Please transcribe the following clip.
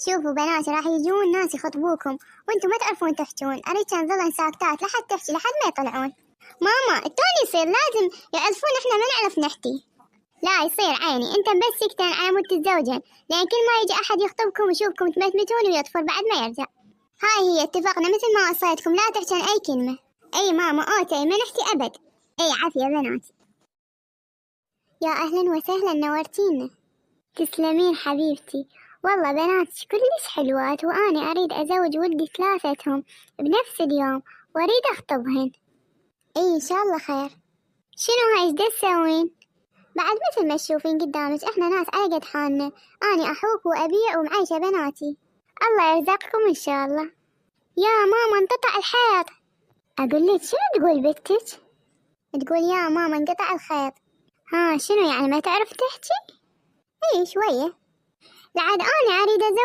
شوفوا بنات، راح يجون ناس يخطبوكم وانتم ما تعرفون تحجون. اريد كان ظلن ساكتات لحد تحكي لحد ما يطلعون. ماما التوني يصير لازم يعرفون احنا ما نعرف نحكي. لا يصير عيني، انت بس سكتين على مود تتزوجن، لان كل ما يجي احد يخطبكم ويشوفكم تمتمتون ويطفر بعد ما يرجع. هاي هي اتفقنا، مثل ما وصيتكم لا تحجن اي كلمة. اي ماما اوكي، ما نحكي ابد. اي عافية بنات. يا اهلا وسهلا، نورتينا. تسلمين حبيبتي. والله بنات كلش حلوات، وأنا أريد أزوج ولدي ثلاثتهم بنفس اليوم وأريد أخطبهن. إي إن شاء الله خير. شنو هاي إيش تسوين؟ بعد مثل ما تشوفين قدامك إحنا ناس على قد حالنا، أنا أحوك وأبيع ومعيشة بناتي. الله يرزقكم إن شاء الله. يا ماما انقطع الحيط. أقول لك شنو تقول بنتك؟ تقول يا ماما انقطع الخيط. ها شنو يعني ما تعرف تحكي؟ إي شوية. لعد أنا أريد أزوج